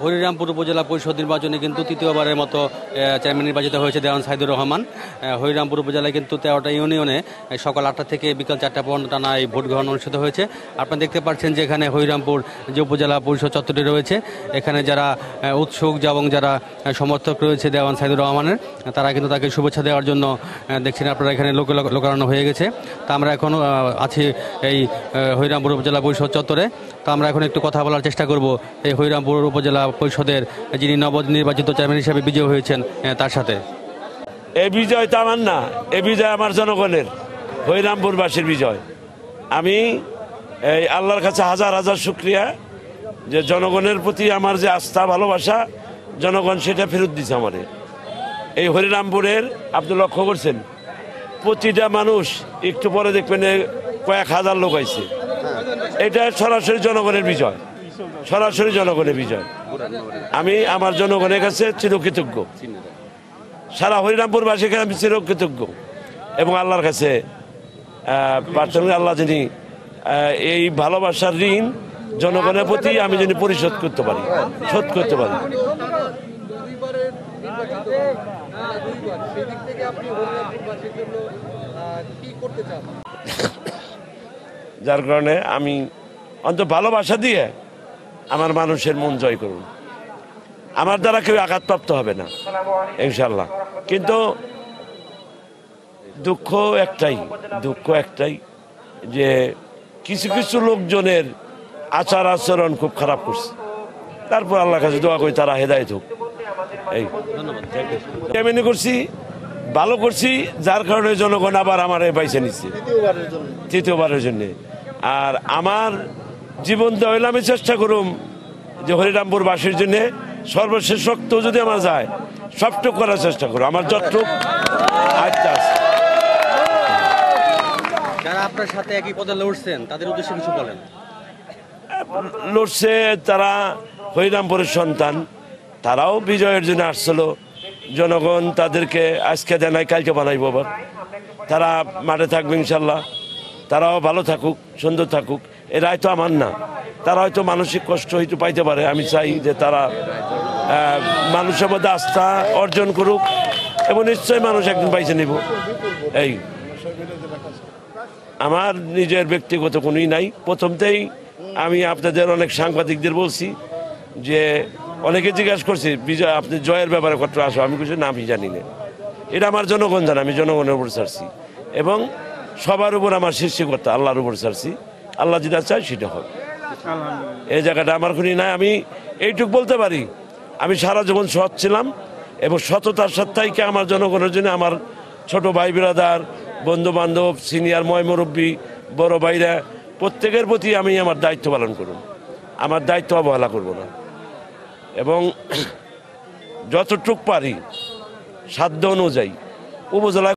হরিরামপুর উপজেলা পরিষদ নির্বাচনে কিন্তু তৃতীয়বারের মতো চেয়ারম্যান নির্বাচিত হয়েছে দেওয়ান সাইদুর রহমান। হরিরামপুর উপজেলায় কিন্তু 13টা ইউনিয়নে সকাল 8টা থেকে বিকাল 4টা পর্যন্ত টানা এই ভোট গ্রহণ অনুষ্ঠিত হয়েছে। আপনারা দেখতে পাচ্ছেন যে এখানে হরিরামপুর যে উপজেলা পরিষদ চত্বরটি রয়েছে, এখানে যারা উৎসুক এবং যারা সমর্থক রয়েছে দেওয়ান সাইদুর রহমানের, তারা কিন্তু তাকে শুভেচ্ছা দেওয়ার জন্য দেখছেন আপনারা এখানে লোকারণ্য হয়ে গেছে। তা আমরা এখন আছি এই হরিরামপুর উপজেলা পরিষদ চত্বরে। তো আমরা এখন একটু কথা বলার চেষ্টা করব এই হরিরামপুর উপজেলা পরিষদের যিনি নবনির্বাচিত চেয়ারম্যান হিসেবে বিজয়ী হয়েছেন তার সাথে। এই বিজয় তো আমার না, এই বিজয় আমার জনগণের, হরিরামপুরবাসীর বিজয়। আমি এই আল্লাহর কাছে হাজার হাজার শুকরিয়া যে জনগণের প্রতি আমার যে আস্থা ভালোবাসা, জনগণ সেটা ফেরত দিচ্ছে আমাদের। এই হরিরামপুরের আপনি লক্ষ্য করছেন প্রতিটা মানুষ, একটু পরে দেখবেন কয়েক হাজার লোক আইছে। এটা সরাসরি জনগণের বিজয়, সরাসরি জনগণের বিজয়। আমি আমার জনগণের কাছে চিরকৃতজ্ঞ, সারা হরিরামপুরবাসীর কাছে আমি চিরকৃতজ্ঞ এবং আল্লাহর কাছে প্রার্থনা আল্লাহ যিনি এই ভালোবাসার ঋণ জনগণের প্রতি আমি যিনি পরিশোধ করতে পারি, শোধ করতে পারি। যার কারণে আমি অন্তত ভালোবাসা দিয়ে আমার মানুষের মন জয় করুন। আমার দ্বারা কেউ আঘাতপ্রাপ্ত হবে না ইনশাল্লাহ। কিন্তু দুঃখ একটাই যে কিছু কিছু লোকজনের আচার আচরণ খুব খারাপ করছে। তারপর আল্লাহর কাছে দোয়া করি তারা হেদায়েত হোক। এই এমনি করছি, ভালো করছি, যার কারণে জনগণ আবার আমার বাইছে নিচ্ছে তৃতীয়বারের জন্য। আর আমার জীবন তো হইলে আমি চেষ্টা করুম যে হরিরামপুরবাসীর জন্য সর্বশেষ শক্ত যদি আমার যায় সবটুক করার চেষ্টা করুম, আমার যতটুক আচ্ছা। যারা আপনার সাথে একই পদে লড়ছেন তাদের উদ্দেশ্যে কিছু বলেন। লড়ছে তারা হরিরামপুরের সন্তান, তারাও বিজয়ের জন্য আসছিল। জনগণ তাদেরকে আজকে দেয় নাই কালকে বানাইব, আবার তারা মাঠে থাকবে ইনশাল্লাহ। তারাও ভালো থাকুক, সুন্দর থাকুক। এ রায় তো আমার না, তারা হয়তো মানসিক কষ্ট হয়তো পাইতে পারে। আমি চাই যে তারা মানুষের মধ্যে আস্থা অর্জন করুক এবং নিশ্চয়ই মানুষ একদিন পাইছে নিব। এই আমার নিজের ব্যক্তিগত কোনোই নাই। প্রথমতেই আমি আপনাদের অনেক সাংবাদিকদের বলছি যে অনেকে জিজ্ঞাসা করছে বিজয় আপনি জয়ের ব্যাপারে কত আসো, আমি কিছু না, আমি জানি না। এটা আমার জনগণ জানে, আমি জনগণের উপর ছাড়ছি এবং সবার উপর আমার সৃষ্টিকর্তা আল্লাহর উপর ছাড়ছি। আল্লাহ যেটা চায় সেটা হবে, এই জায়গাটা আমার খুনি নাই। আমি এইটুক বলতে পারি, আমি সারা জীবন সৎ ছিলাম এবং সততার সাথে আমার জনগণের জন্য আমার ছোট ভাই বিরাদার, বন্ধু বান্ধব, সিনিয়র ময়মুরব্বী, বড় ভাইরা প্রত্যেকের প্রতি আমি আমার দায়িত্ব পালন করব। আমার দায়িত্ব অবহেলা করব না এবং যতটুক পারি সাধ্য অনুযায়ী উপজেলা